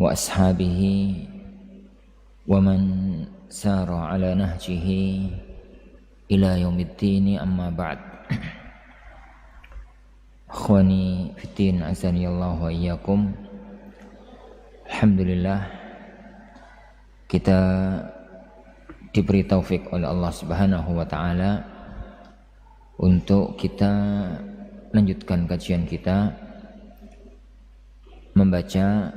wa ashabihi wa man sara ala nahjihi ila yaumiddin, amma ba'd. Akhwani fiddin, azanillahu wa iyyakum. Alhamdulillah, kita diberi taufik oleh Allah Subhanahu wa taala untuk kita lanjutkan kajian kita membaca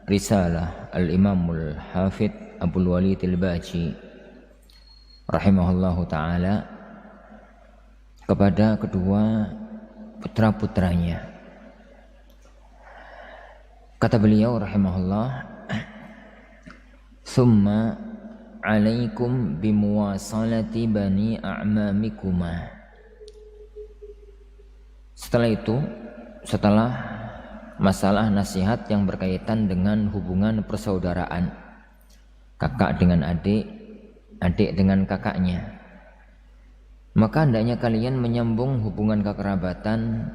risalah Al-Imamul Hafidh Abdul Walid Al-Baji rahimahullahu taala kepada kedua putra-putranya. Kata beliau rahimahullah, "Summa alaikum bimuwasalati bani a'mamikuma." Setelah itu, setelah masalah nasihat yang berkaitan dengan hubungan persaudaraan, kakak dengan adik, adik dengan kakaknya, maka hendaknya kalian menyambung hubungan kekerabatan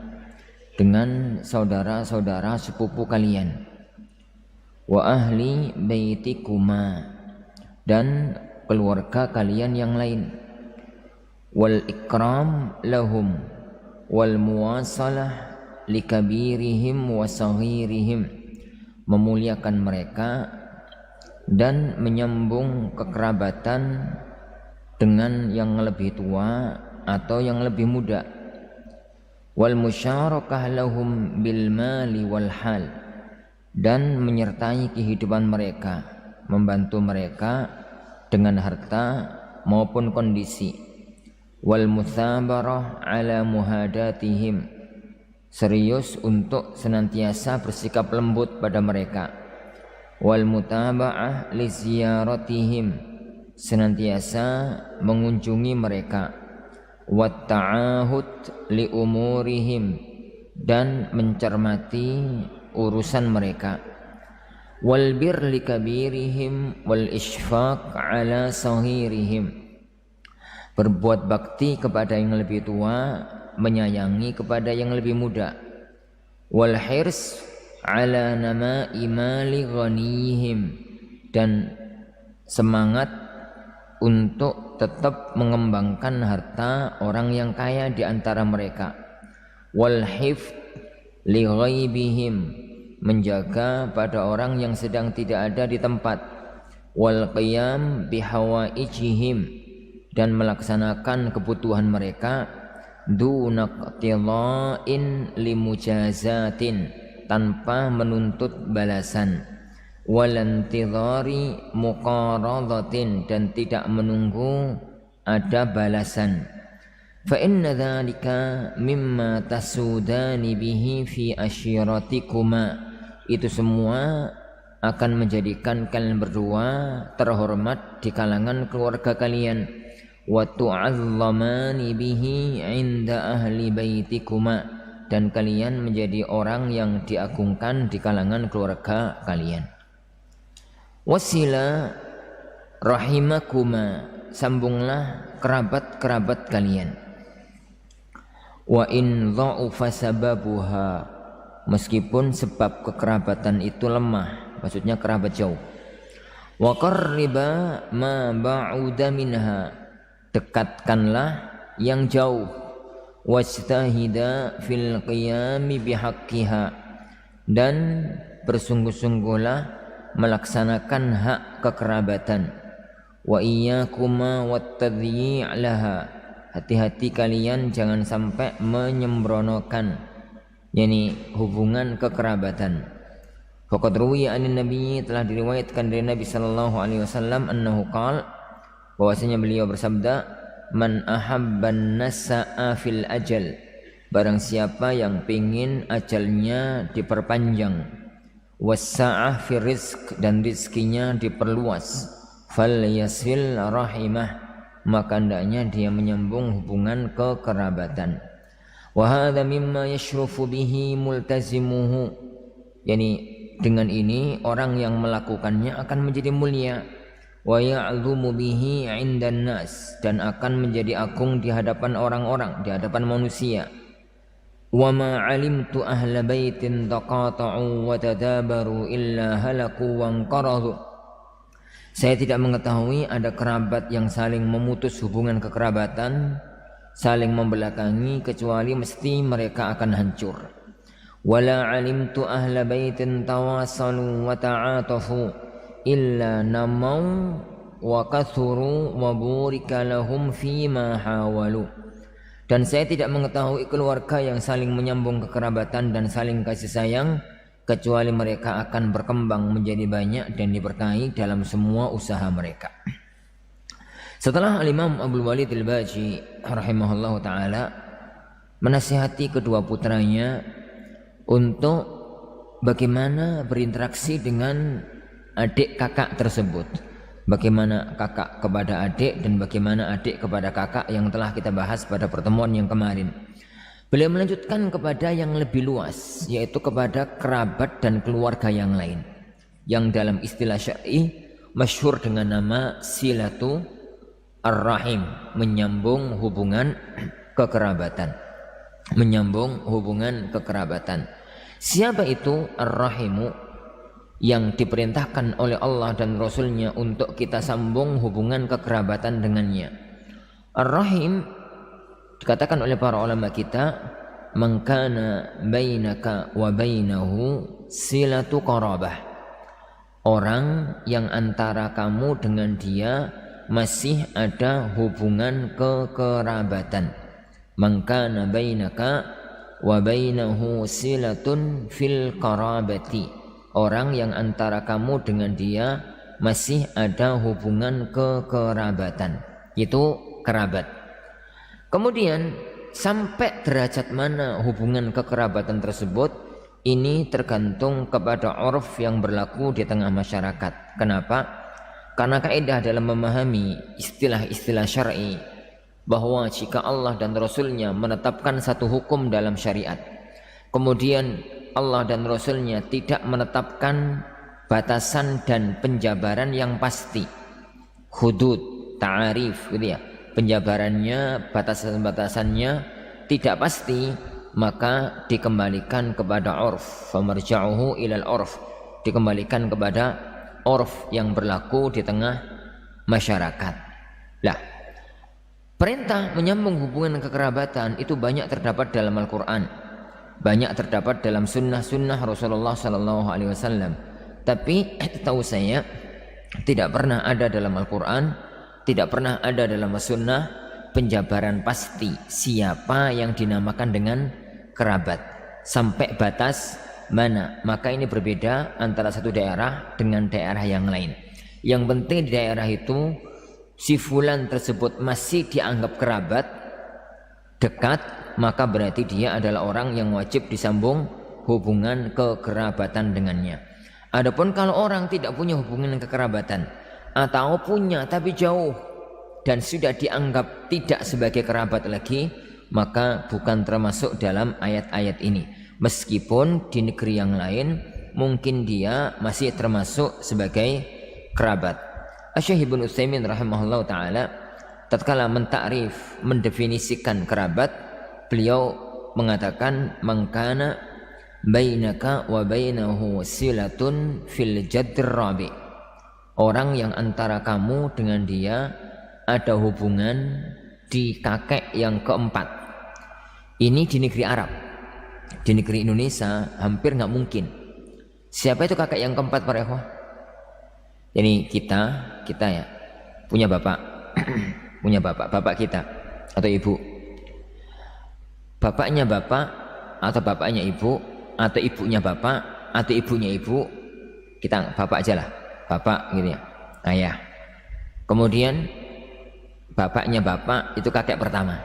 dengan saudara-saudara sepupu kalian. Wa ahli baitikuma, dan keluarga kalian yang lain. Wal ikram lahum wal muwasalah likabirihim wa saghirihim, memuliakan mereka dan menyambung kekerabatan dengan yang lebih tua atau yang lebih muda. Wal musyarakah lahum bil mali wal hal, dan menyertai kehidupan mereka, membantu mereka dengan harta maupun kondisi. Wal mutsabarah ala muhadatihim, serius untuk senantiasa bersikap lembut pada mereka. Wal mutaba'ah li ziyaratihim, senantiasa mengunjungi mereka. Wat ta'ahud li umurihim, dan mencermati urusan mereka. Wal bir li kabirihim wal isfaq ala saghirihim, berbuat bakti kepada yang lebih tua, menyayangi kepada yang lebih muda. Wal hirs ala nama'i mali ghanihim, dan semangat untuk tetap mengembangkan harta orang yang kaya di antara mereka. Wal hifd li ghaibihim, menjaga pada orang yang sedang tidak ada di tempat. Wal qiyam bihawaijihim, dan melaksanakan kebutuhan mereka. Dunaqtila'in limujazatin, tanpa menuntut balasan. Walantidhari muqaradatin, dan tidak menunggu ada balasan. Fa inna dzalika mimma tasudani bihi fi ashiratikuma, itu semua akan menjadikan kalian berdua terhormat di kalangan keluarga kalian. Wa tu'azzamani bihi 'inda ahli baitikuma, dan kalian menjadi orang yang diagungkan di kalangan keluarga kalian. Wasila rahimakuma, sambunglah kerabat-kerabat kalian. Wa in dha'ufa sababuha, meskipun sebab kekerabatan itu lemah, maksudnya kerabat jauh. Wa qarriba ma ba'uda minha, dekatkanlah yang jauh. Wajtahida fil qiyami bihaqqiha, dan bersungguh-sungguhlah melaksanakan hak kekerabatan. Wa iyyakuma wattadyi' laha, hati-hati kalian jangan sampai menyembronokan, yakni hubungan kekerabatan. Faqad ruwiya anin nabi, telah diriwayatkan dari Nabi sallallahu alaihi wasallam, annahu qala, bahwasanya beliau bersabda, man ahabban nasa'a fil ajal, barang siapa yang pingin ajalnya diperpanjang, wassa'ah fil rizq, dan rizkinya diperluas, fal yasil rahimah, maka hendaknya dia menyambung hubungan kekerabatan. Wa hadza mimma yashrufu bihi multazimuhu, yakni dengan ini orang yang melakukannya akan menjadi mulia. Wa ya'dhumu bihi 'indan nas, dan akan menjadi agung di hadapan orang-orang, di hadapan manusia. wa ma 'alimtu ahla baitin taqata'u wa tadabaru illa halaku wa anqaradu. Saya tidak mengetahui ada kerabat yang saling memutus hubungan kekerabatan, saling membelakangi, kecuali mesti mereka akan hancur. Wala 'alimtu ahla baitin tawasalu wa ta'atafu illa namau wa kathuru wa burika lahum fima hawalu. Dan saya tidak mengetahui keluarga yang saling menyambung kekerabatan dan saling kasih sayang, kecuali mereka akan berkembang menjadi banyak dan diberkahi dalam semua usaha mereka. Setelah Al-Imam Abdul Walid Al-Baji rahimahullah ta'ala menasihati kedua putranya untuk bagaimana berinteraksi dengan adik kakak tersebut, bagaimana kakak kepada adik dan bagaimana adik kepada kakak yang telah kita bahas pada pertemuan yang kemarin. Beliau melanjutkan kepada yang lebih luas, yaitu kepada kerabat dan keluarga yang lain, yang dalam istilah syar'i masyhur dengan nama silatu ar-rahim, menyambung hubungan kekerabatan. Menyambung hubungan kekerabatan. Siapa itu ar-rahimu? Yang diperintahkan oleh Allah dan Rasulnya untuk kita sambung hubungan kekerabatan dengannya. Ar-Rahim dikatakan oleh para ulama kita, man kana bainaka wa bainahu silatu qarabah, orang yang antara kamu dengan dia masih ada hubungan kekerabatan. Man kana bainaka wa bainahu silatun fil qarabati, orang yang antara kamu dengan dia masih ada hubungan kekerabatan, itu kerabat. Kemudian sampai derajat mana hubungan kekerabatan tersebut, ini tergantung kepada urf yang berlaku di tengah masyarakat. Kenapa? Karena kaidah dalam memahami istilah-istilah syar'i bahwa jika Allah dan Rasulnya menetapkan satu hukum dalam syariat, kemudian Allah dan Rasulnya tidak menetapkan batasan dan penjabaran yang pasti, hudud, ta'arif gitu ya, penjabarannya, batasan-batasannya tidak pasti, maka dikembalikan kepada urf, famarja'uhu ilal urf, dikembalikan kepada urf yang berlaku di tengah masyarakat. Lah, perintah menyambung hubungan kekerabatan itu banyak terdapat dalam Al-Quran, banyak terdapat dalam sunnah-sunnah Rasulullah SAW. Tapi tahu saya tidak pernah ada dalam Al-Quran, tidak pernah ada dalam sunnah penjabaran pasti siapa yang dinamakan dengan kerabat, sampai batas mana. Maka ini berbeda antara satu daerah dengan daerah yang lain. Yang penting di daerah itu si fulan tersebut masih dianggap kerabat dekat, maka berarti dia adalah orang yang wajib disambung hubungan kekerabatan dengannya. Adapun kalau orang tidak punya hubungan kekerabatan, atau punya tapi jauh dan sudah dianggap tidak sebagai kerabat lagi, maka bukan termasuk dalam ayat-ayat ini. Meskipun di negeri yang lain mungkin dia masih termasuk sebagai kerabat. Asy-Syaikh Ibnu Utsaimin rahimahullah ta'ala tatkala mentakrif, mendefinisikan kerabat, beliau mengatakan mangkana bainaka wa bainahu silatun fil jaddir rabi, orang yang antara kamu dengan dia ada hubungan di kakek yang keempat. Ini di negeri Arab. Di negeri Indonesia hampir nggak mungkin. Siapa itu kakek yang keempat para ikhwah? Jadi kita ya punya bapak punya bapak kita atau ibu, bapaknya bapak atau bapaknya ibu atau ibunya bapak atau ibunya ibu, kita bapak aja lah, bapak gitu ya, ayah. Kemudian bapaknya bapak itu kakek pertama,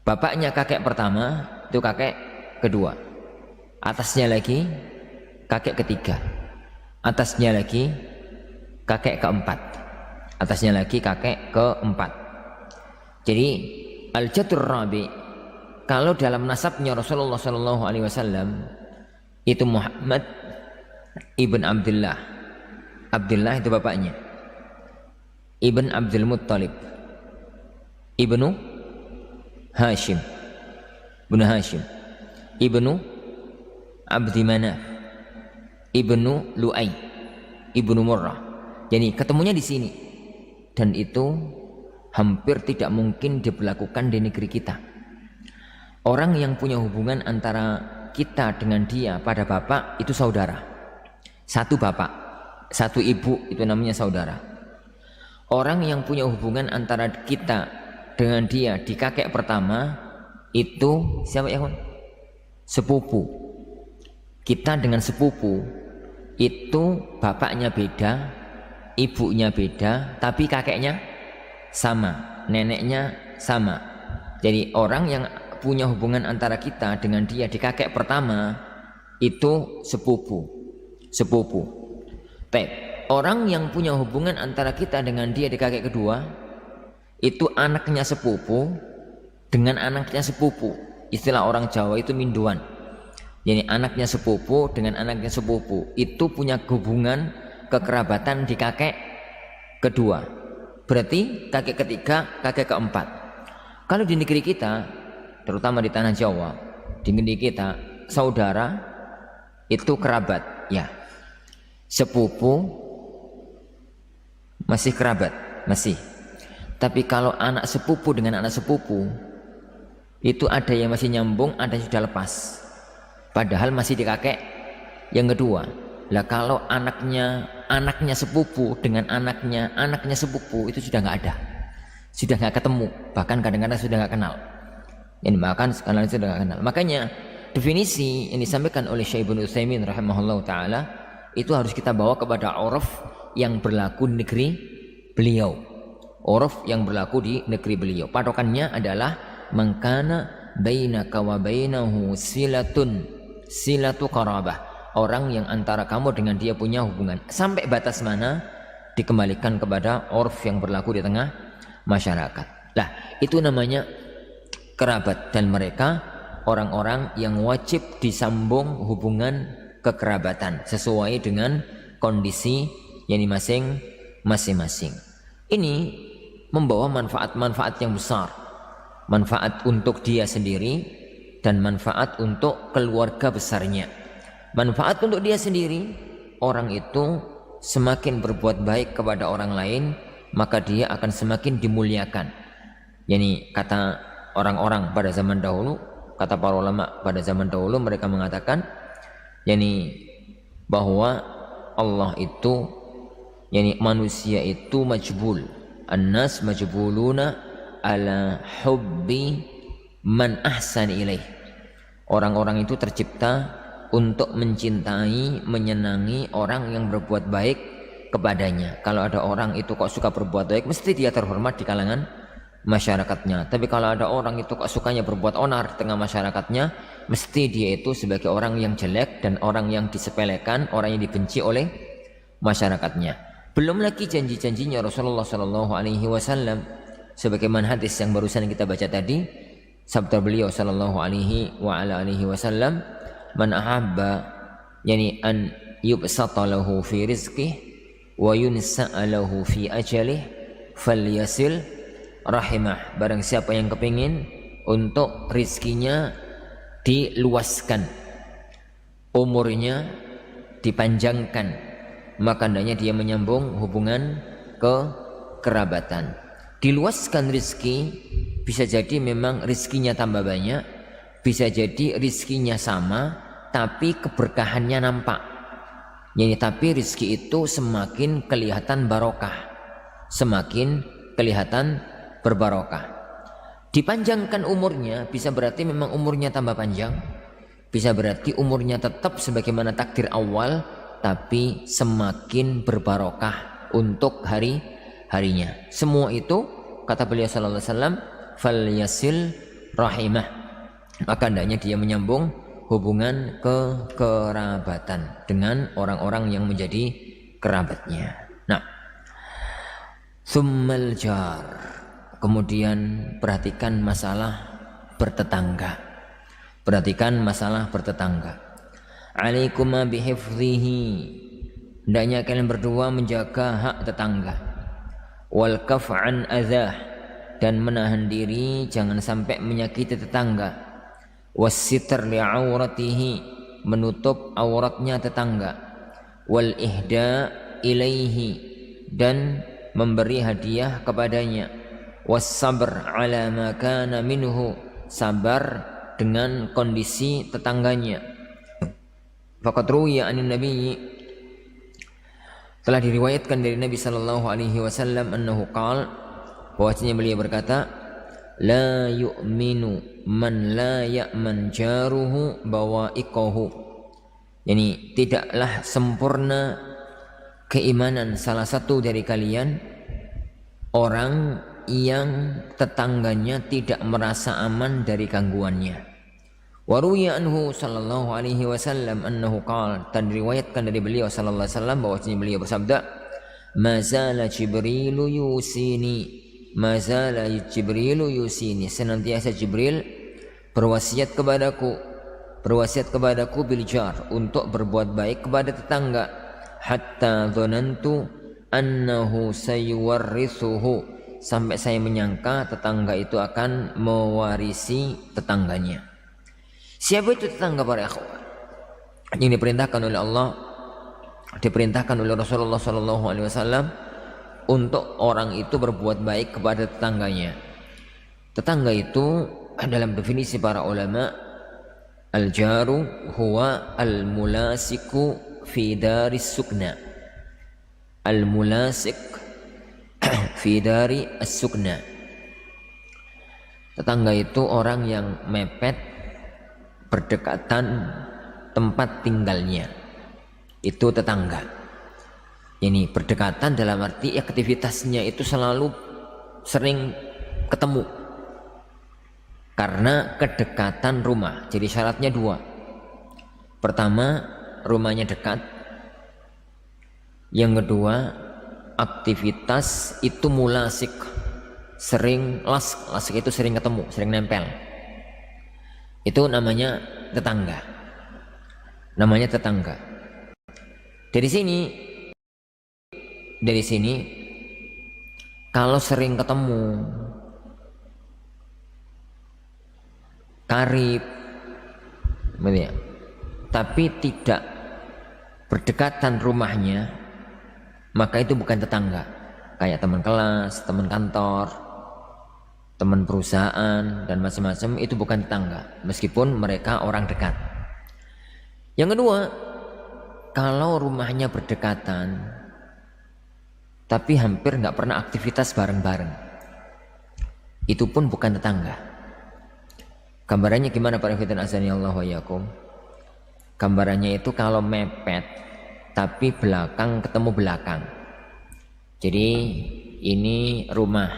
bapaknya kakek pertama itu kakek kedua, atasnya lagi kakek ketiga, atasnya lagi kakek keempat, atasnya lagi kakek keempat. Jadi al-jaddur rabi, kalau dalam nasabnya Rasulullah SAW itu Muhammad ibn Abdullah. Abdullah itu bapaknya, ibn Abdul Muttalib, ibnu Hashim, Ibnu Hashim, Ibnu Abdi Manaf, Ibnu Lu'ay, Ibnu Murrah. Jadi ketemunya di sini. Dan itu hampir tidak mungkin diberlakukan di negeri kita. Orang yang punya hubungan antara kita dengan dia pada bapak itu saudara. Satu bapak, satu ibu itu namanya saudara. Orang yang punya hubungan antara kita dengan dia di kakek pertama itu siapa ya kawan? Sepupu. Kita dengan sepupu itu bapaknya beda, ibunya beda, tapi kakeknya sama, neneknya sama. Jadi orang yang punya hubungan antara kita dengan dia di kakek pertama itu sepupu. Orang yang punya hubungan antara kita dengan dia di kakek kedua itu anaknya sepupu dengan anaknya sepupu. Istilah orang Jawa itu minduan. Jadi anaknya sepupu dengan anaknya sepupu itu punya hubungan kekerabatan di kakek kedua. Berarti kakek ketiga, kakek keempat. Kalau di negeri kita, terutama di tanah Jawa, di negeri kita, saudara itu kerabat, ya. Sepupu masih kerabat, masih. Tapi kalau anak sepupu dengan anak sepupu, itu ada yang masih nyambung, ada yang sudah lepas. Padahal masih di kakek yang kedua. Lah kalau anaknya sepupu dengan anaknya sepupu itu sudah nggak ada, sudah nggak ketemu, bahkan kadang-kadang sudah nggak kenal. Ini bahkan sekarang sudah nggak kenal. Makanya definisi yang disampaikan oleh Syekh Ibnu Utsaimin rahimahullah taala itu harus kita bawa kepada uruf yang berlaku di negeri beliau. Uruf yang berlaku di negeri beliau. Patokannya adalah mangkana bainaka wa bainahu silatu qarabah. Orang yang antara kamu dengan dia punya hubungan. Sampai batas mana dikembalikan kepada uruf yang berlaku di tengah masyarakat. Lah, itu namanya kerabat, dan mereka orang-orang yang wajib disambung hubungan kekerabatan sesuai dengan kondisi yang masing-masing. Ini membawa manfaat-manfaat yang besar. Manfaat untuk dia sendiri dan manfaat untuk keluarga besarnya. Manfaat untuk dia sendiri, orang itu semakin berbuat baik kepada orang lain, maka dia akan semakin dimuliakan. Yani kata orang-orang pada zaman dahulu, kata para ulama pada zaman dahulu, mereka mengatakan yani bahwa Allah itu, yani manusia itu majbul, an-nas majbuluna ala hubbi man ahsan ilaih. Orang-orang itu tercipta untuk mencintai, menyenangi orang yang berbuat baik kepadanya. Kalau ada orang itu kok suka berbuat baik, mesti dia terhormat di kalangan masyarakatnya. Tapi kalau ada orang itu kok sukanya berbuat onar di tengah masyarakatnya, mesti dia itu sebagai orang yang jelek dan orang yang disepelekan, orang yang dibenci oleh masyarakatnya. Belum lagi janji-janjinya Rasulullah Shallallahu Alaihi Wasallam, sebagaimana hadis yang barusan kita baca tadi, sabda beliau Shallallahu Alaihi Wasallam, man ahabba yani an yubsata lahu fi rizqih wa yunsa'a lahu fi ajalih falyasil rahimah. Barang siapa yang kepingin untuk rizkinya diluaskan, umurnya dipanjangkan, maka hendaknya dia menyambung hubungan kekerabatan. Diluaskan rizki bisa jadi memang rizkinya tambah banyak, bisa jadi rizkinya sama tapi keberkahannya nampak. Yani tapi rizki itu semakin kelihatan barokah, semakin kelihatan berbarokah. Dipanjangkan umurnya bisa berarti memang umurnya tambah panjang, bisa berarti umurnya tetap sebagaimana takdir awal, tapi semakin berbarokah untuk hari-harinya. Semua itu kata beliau sallallahu alaihi wasallam, falyasil rahimah, maka hendaknya dia menyambung hubungan kekerabatan dengan orang-orang yang menjadi kerabatnya. Nah, tsummal jar, kemudian perhatikan masalah bertetangga. Perhatikan masalah bertetangga. Alaikuma bihifdhihi, hendaknya kalian berdua menjaga hak tetangga. Wal kaf'an adzah, dan menahan diri jangan sampai menyakiti tetangga. wassitr li'auratihi, menutup auratnya tetangga, wal ihda ilaihi, dan memberi hadiah kepadanya, wassabr ala ma kana minhu, sabar dengan kondisi tetangganya. Faqad ruwiya anin nabiyyi, telah diriwayatkan dari Nabi sallallahu alaihi wasallam, annahu qala, bahwasanya beliau berkata, la yu'minu man la ya'man jaruhu bawa'iqahu, yani tidaklah sempurna keimanan salah satu dari kalian orang yang tetangganya tidak merasa aman dari gangguannya. Wa ruwiya anhu sallallahu alaihi wasallam annahu qala, dan diriwayatkan dari beliau sallallahu alaihi wasallam bahwasanya beliau bersabda, mazala jibrilu yusini, mazala jibrilu yusini, senantiasa Jibril berwasiat kepadaku bil jar, untuk berbuat baik kepada tetangga, hatta dhanantu annahu sayuwarrithuhu, sampai saya menyangka tetangga itu akan mewarisi tetangganya. Siapa itu tetangga para ikhwan? Yang diperintahkan oleh Allah, diperintahkan oleh Rasulullah sallallahu alaihi wasallam untuk orang itu berbuat baik kepada tetangganya. Tetangga itu dalam definisi para ulama, al-jaru huwa al-mulasiku fi daris sukna. Al-mulasik fi dari as-sukna. Tetangga itu orang yang mepet berdekatan tempat tinggalnya, itu tetangga. Ini berdekatan dalam arti aktivitasnya itu selalu sering ketemu, karena kedekatan rumah. Jadi syaratnya dua. Pertama, rumahnya dekat. Yang kedua, aktivitas itu mulasik, sering lasik itu sering ketemu, sering nempel. Itu namanya tetangga. Namanya tetangga. Dari sini kalau sering ketemu, karib, tapi tidak berdekatan rumahnya, maka itu bukan tetangga. Kayak teman kelas, teman kantor, teman perusahaan, dan macam-macam, itu bukan tetangga, meskipun mereka orang dekat. Yang kedua, kalau rumahnya berdekatan tapi hampir nggak pernah aktivitas bareng-bareng, itu pun bukan tetangga. Gambarannya gimana Pak Fitan azani Allah wa yakum? Gambarannya itu kalau mepet tapi belakang ketemu belakang. Jadi ini rumah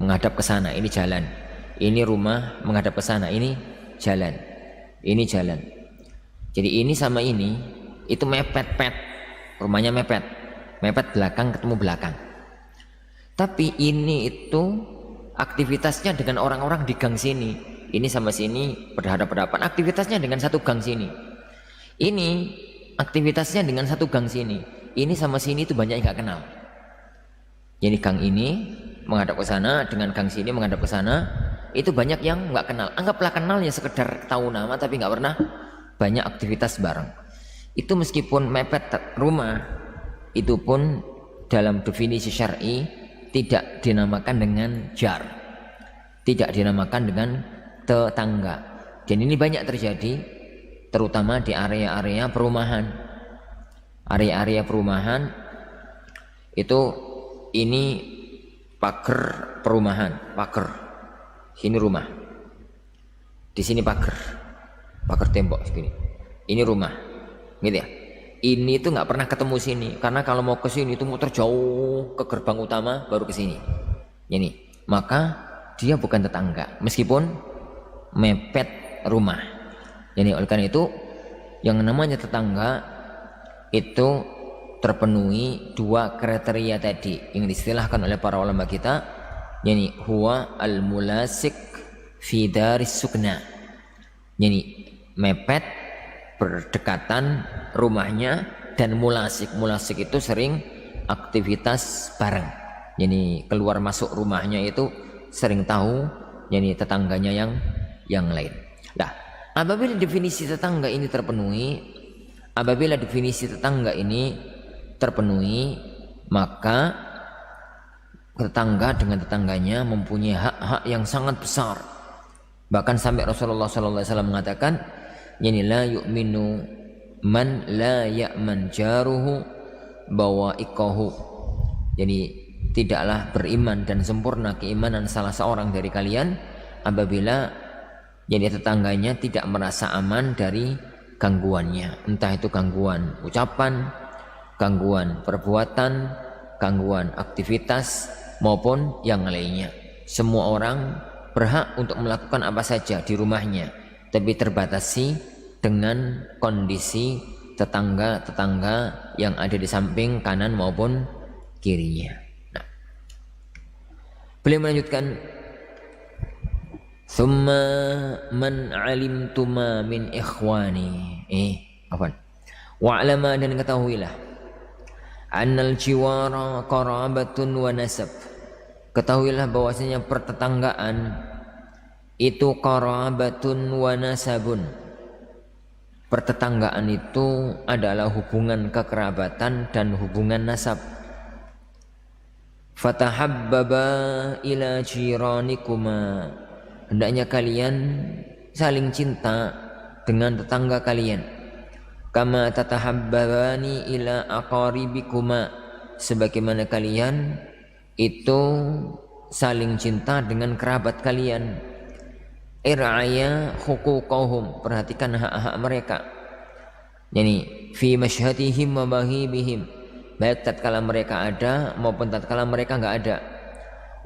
menghadap ke sana, ini jalan. Ini rumah menghadap ke sana, ini jalan. Ini jalan. Jadi ini sama ini itu mepet-pet. Rumahnya mepet. Mepet belakang ketemu belakang. Tapi ini itu aktivitasnya dengan orang-orang di gang sini. Ini sama sini berhadapan-hadapan, aktivitasnya dengan satu gang sini. Ini aktivitasnya dengan satu gang sini. Ini sama sini itu banyak yang gak kenal. Jadi gang ini menghadap ke sana, dengan gang sini menghadap ke sana, itu banyak yang nggak kenal. Anggaplah kenal ya sekedar tahu nama, tapi nggak pernah banyak aktivitas bareng. Itu meskipun mepet rumah, itu pun dalam definisi syar'i tidak dinamakan dengan jar, tidak dinamakan dengan tetangga. Dan ini banyak terjadi, terutama di area-area perumahan. Area-area perumahan itu ini pagar perumahan, pagar. Sini rumah, di sini pagar tembok segini. Ini rumah, gitu ya. Ini tuh nggak pernah ketemu sini, karena kalau mau ke sini itu muter jauh ke gerbang utama baru ke sini. Ini, maka dia bukan tetangga, meskipun mepet rumah. Jadi oleh karena itu, yang namanya tetangga itu terpenuhi dua kriteria tadi yang diistilahkan oleh para ulama kita, yakni huwa al-mulasik fi daris sukna, yakni mepet berdekatan rumahnya, dan mulasik itu sering aktivitas bareng, yakni keluar masuk rumahnya itu sering tahu, yakni tetangganya yang lain. Apabila definisi tetangga ini terpenuhi, maka tetangga dengan tetangganya mempunyai hak-hak yang sangat besar. Bahkan sampai Rasulullah SAW mengatakan, yani la yu'minu man la ya'man jaruhu bawa'iqahu. Jadi tidaklah beriman dan sempurna keimanan salah seorang dari kalian apabila jadi tetangganya tidak merasa aman dari gangguannya, entah itu gangguan ucapan, gangguan perbuatan, gangguan aktivitas maupun yang lainnya. Semua orang berhak untuk melakukan apa saja di rumahnya, tapi terbatasi dengan kondisi tetangga-tetangga yang ada di samping kanan maupun kirinya. Nah, beliau melanjutkan, "Tsumma man 'alimtuma min ikhwani." Wa'lama, dan ketahuilah, annal jiwara qarabatun wa nasab. Ketahuilah bahwasanya pertetanggaan itu qarabatun wa nasabun. Pertetanggaan itu adalah hubungan kekerabatan dan hubungan nasab. Fatahabbaba ila jiranikuma. Hendaknya kalian saling cinta dengan tetangga kalian. Kama tatahabbabani ila aqaribikuma. Sebagaimana kalian itu saling cinta dengan kerabat kalian. Ir'aya huquqahum. Perhatikan hak-hak mereka. Yani fi masyhatihim wa bahibihim. Baik tatkala mereka ada maupun tatkala mereka enggak ada.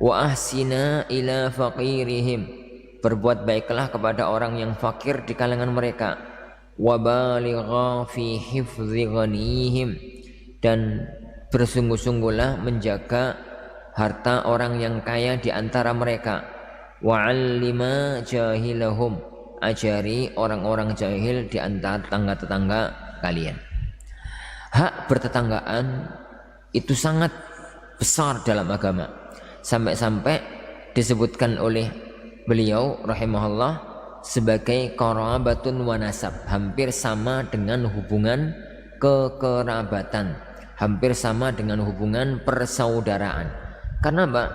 Wa ahsina ila faqirihim. Berbuat baiklah kepada orang yang fakir di kalangan mereka. Wa baligha fi hifdzi ghanihim. Dan bersungguh-sungguhlah menjaga harta orang yang kaya di antara mereka. Wa 'allima jahilahum. Ajari orang-orang jahil di antara tetangga-tetangga kalian. Hak bertetanggaan itu sangat besar dalam agama. Sampai-sampai disebutkan oleh beliau rahimahullah sebagai qarabatun wa nasab, hampir sama dengan hubungan kekerabatan, hampir sama dengan hubungan persaudaraan. Karena apa?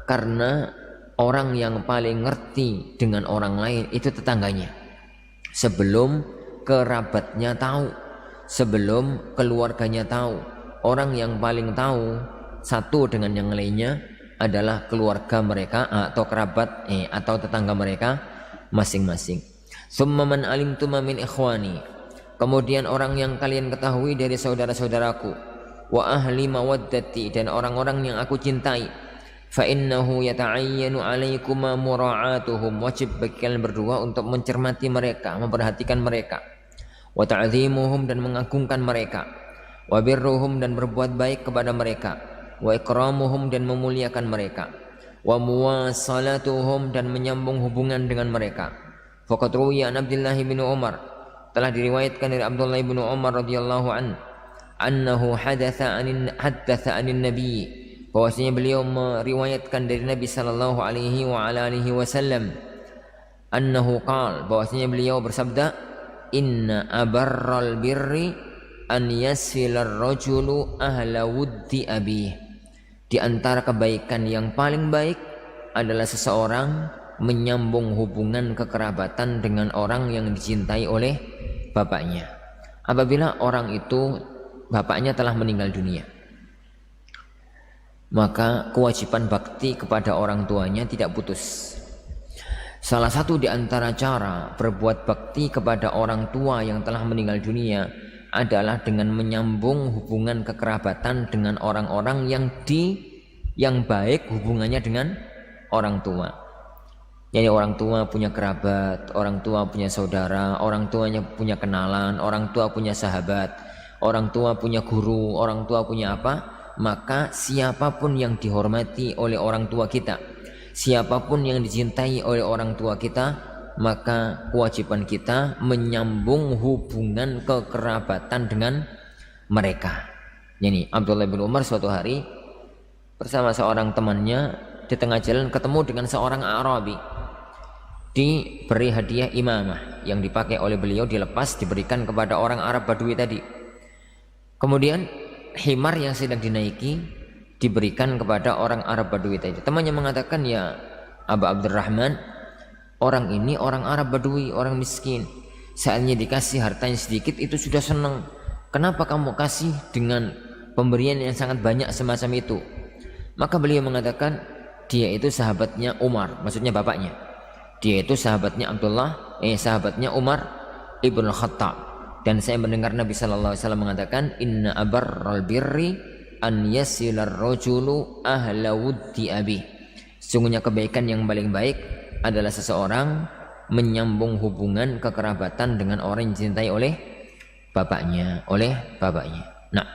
Karena orang yang paling ngerti dengan orang lain itu tetangganya. Sebelum kerabatnya tahu, sebelum keluarganya tahu, orang yang paling tahu satu dengan yang lainnya adalah keluarga mereka atau kerabat atau tetangga mereka masing-masing. Tsumma man alimtum min ikhwani. Kemudian orang yang kalian ketahui dari saudara-saudaraku, wa ahli mawaddati, dan orang-orang yang aku cintai. Fa innahu yata'ayyanu 'alaikuma mura'atuhum. Wajib bagi kalian berdua untuk mencermati mereka, memperhatikan mereka. Wa ta'dhimuhum, dan mengagungkan mereka. Wa birruhum, dan berbuat baik kepada mereka. Wa ikramuhum, dan memuliakan mereka. Wa muwasalatuhum, dan menyambung hubungan dengan mereka. Faqad ruwiya an Abdullah bin Umar, telah diriwayatkan dari Abdullah bin Umar radhiyallahu annahu hadatsa anin nabi, bahwasanya beliau meriwayatkan dari Nabi sallallahu alaihi wa ala alihi wasallam, annahu qala, bahwasanya beliau bersabda, inna abarral birri an yasfilar rajulu ahla wuddi abih. Di antara kebaikan yang paling baik adalah seseorang menyambung hubungan kekerabatan dengan orang yang dicintai oleh bapaknya. Apabila orang itu bapaknya telah meninggal dunia, maka kewajiban bakti kepada orang tuanya tidak putus. Salah satu di antara cara berbuat bakti kepada orang tua yang telah meninggal dunia adalah dengan menyambung hubungan kekerabatan dengan orang-orang yang baik hubungannya dengan orang tua. Jadi orang tua punya kerabat, orang tua punya saudara, orang tuanya punya kenalan, orang tua punya sahabat, orang tua punya guru, orang tua punya apa? Maka siapapun yang dihormati oleh orang tua kita, siapapun yang dicintai oleh orang tua kita, maka kewajiban kita menyambung hubungan kekerabatan dengan mereka. Jadi Abdullah bin Umar suatu hari bersama seorang temannya di tengah jalan ketemu dengan seorang Arabi. diberi hadiah imamah yang dipakai oleh beliau, dilepas diberikan kepada orang Arab Badui tadi. Kemudian himar yang sedang dinaiki diberikan kepada orang Arab Badui tadi. Temannya mengatakan, ya Aba Abdurrahman, orang ini orang Arab Badui, orang miskin. Saatnya dikasih hartanya sedikit itu sudah senang. Kenapa kamu kasih dengan pemberian yang sangat banyak semacam itu? Maka beliau mengatakan, dia itu sahabatnya Umar, maksudnya bapaknya. Dia itu sahabatnya sahabatnya Umar ibn Khattab. Dan saya mendengar Nabi sallallahu alaihi wasallam mengatakan, inna abarral birri an yasilar rajulu ahla wuddi abi. Sesungguhnya kebaikan yang paling baik adalah seseorang menyambung hubungan kekerabatan dengan orang yang dicintai oleh bapaknya. Nah,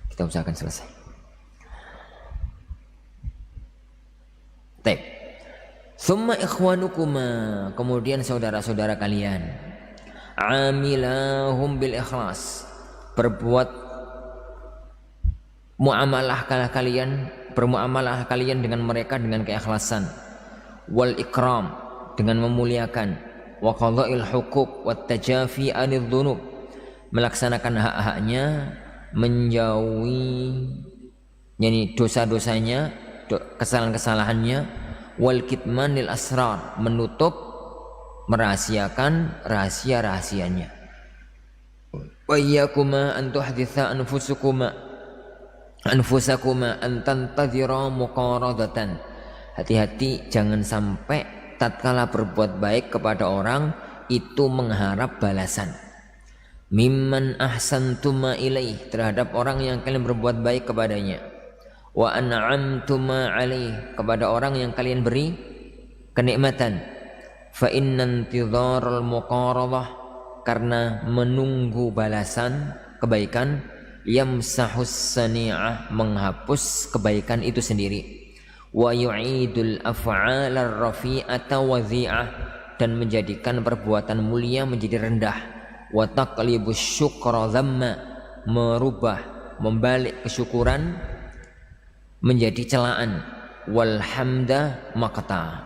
kita usahakan selesai. Baik. Summa ikhwanukuma, kemudian saudara-saudara kalian, amilahum bil ikhlas, berbuat bermuamalah kalian dengan mereka dengan keikhlasan, wal ikram, dengan memuliakan, wa qada'il huquq wat tajafi anil dhunub, melaksanakan hak-haknya, menjauhi dosa-dosanya, kesalahan-kesalahannya, wal kitmanil asrar, menutup, merahasiakan rahasia-rahasianya. Wa iyyakuma an tuhditha anfusakuma an tantadhira muqaradatan. Hati-hati jangan sampai tatkala berbuat baik kepada orang itu mengharap balasan. Mimman ahsantuma ilaih, terhadap orang yang kalian berbuat baik kepadanya. Wa an'amtuma alaih, kepada orang yang kalian beri kenikmatan. Fa innan intidharul muqaradah, karena menunggu balasan kebaikan, yamsahus sani'ah, menghapus kebaikan itu sendiri. Wa yu'idul af'alar rafi'ata wadhi'ah, dan menjadikan perbuatan mulia menjadi rendah. Wa taqlibus syukra dhamma, membalik kesyukuran menjadi celaan. Wal hamda maqta,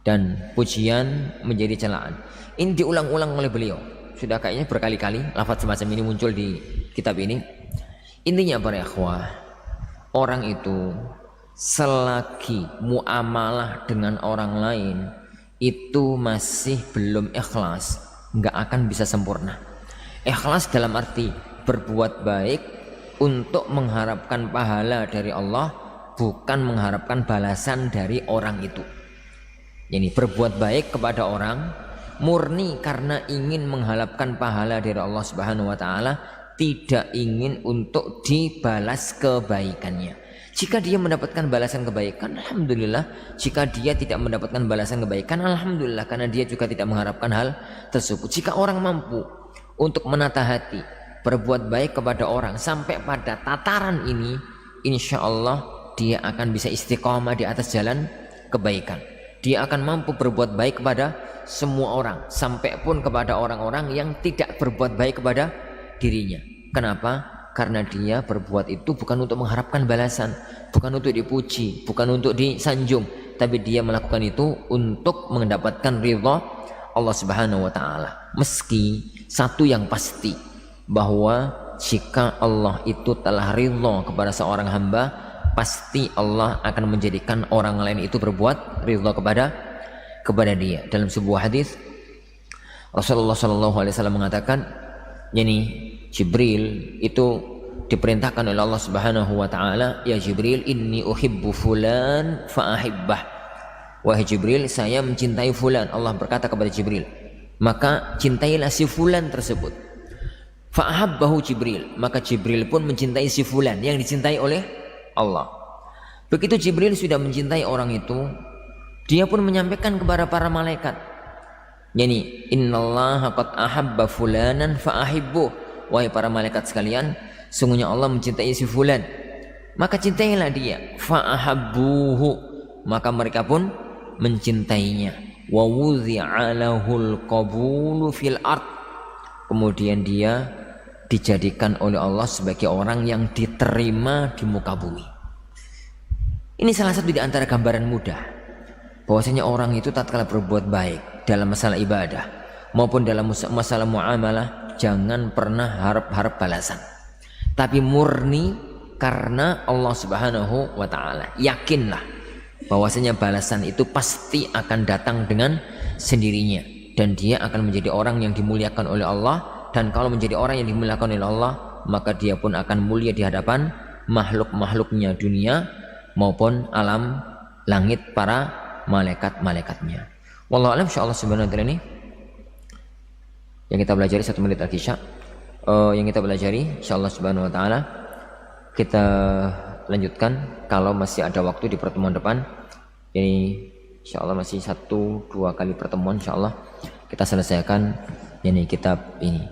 dan pujian menjadi celaan. Ini diulang-ulang oleh beliau, sudah kayaknya berkali-kali lafaz semacam ini muncul di kitab ini. Intinya para ikhwah, orang itu selagi muamalah dengan orang lain itu masih belum ikhlas, nggak akan bisa sempurna. Ikhlas dalam arti berbuat baik untuk mengharapkan pahala dari Allah, bukan mengharapkan balasan dari orang itu. Jadi berbuat baik kepada orang murni karena ingin mengharapkan pahala dari Allah Subhanahu wa taala, tidak ingin untuk dibalas kebaikannya. Jika dia mendapatkan balasan kebaikan, alhamdulillah. Jika dia tidak mendapatkan balasan kebaikan, alhamdulillah, karena dia juga tidak mengharapkan hal tersebut. Jika orang mampu untuk menata hati, berbuat baik kepada orang sampai pada tataran ini, insya Allah dia akan bisa istiqamah di atas jalan kebaikan. Dia akan mampu berbuat baik kepada semua orang, sampai pun kepada orang-orang yang tidak berbuat baik kepada dirinya. Kenapa? Karena dia berbuat itu bukan untuk mengharapkan balasan, bukan untuk dipuji, bukan untuk disanjung, tapi dia melakukan itu untuk mendapatkan ridha Allah Subhanahu wa taala. Meski satu yang pasti, bahwa jika Allah itu telah ridha kepada seorang hamba, pasti Allah akan menjadikan orang lain itu berbuat ridha kepada dia. Dalam sebuah hadis Rasulullah SAW mengatakan, Jibril itu diperintahkan oleh Allah Subhanahu wa taala, ya Jibril, inni uhibbu fulan fa ahibbah. Wahai Jibril, saya mencintai fulan. Allah berkata kepada Jibril, maka cintailah si fulan tersebut. Fa ahabbahu Jibril, maka Jibril pun mencintai si fulan yang dicintai oleh Allah. Begitu Jibril sudah mencintai orang itu, dia pun menyampaikan kepada para malaikat, innallaha qad ahabba fulanan fa ahibbuh. Wahai para malaikat sekalian, sungguhnya Allah mencintai si fulan, maka cintailah dia. Fa ahabbuhu, maka mereka pun mencintainya. Wa wudhi'a lahul qabulu fil ard, kemudian dia dijadikan oleh Allah sebagai orang yang diterima di muka bumi. Ini salah satu di antara gambaran mudah bahwasanya orang itu tatkala berbuat baik dalam masalah ibadah maupun dalam masalah muamalah, jangan pernah harap-harap balasan, tapi murni karena Allah Subhanahu wa taala. Yakinlah bahwasanya balasan itu pasti akan datang dengan sendirinya, dan dia akan menjadi orang yang dimuliakan oleh Allah. Dan kalau menjadi orang yang dimuliakan oleh Allah, maka dia pun akan mulia di hadapan makhluk-makhluknya dunia maupun alam langit para malaikat-malaikatnya. Wallahu a'lam. Insyaallah subhanahu wa ta'ala ini yang kita pelajari 1 menit lagi yang kita pelajari insyaallah subhanahu wa ta'ala kita lanjutkan kalau masih ada waktu di pertemuan depan. Ini insyaallah masih 1-2 kali pertemuan, insyaallah kita selesaikan ini kitab ini.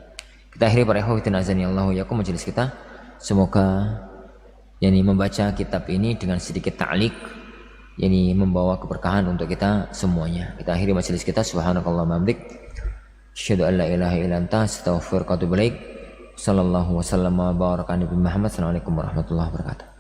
Kita akhiri para ikhwatin azani Allahu yakum majelis kita. Semoga yani membaca kitab ini dengan sedikit ta'liq yani membawa keberkahan untuk kita semuanya. Kita akhiri majelis kita. Subhanakallahumma wa bihamdik, asyhadu an la ilaha illa anta, astaghfiruka wa atubu ilaik. Sallallahu wasallam wa baraka ala Nabi Muhammad. Assalamualaikum warahmatullahi wabarakatuh.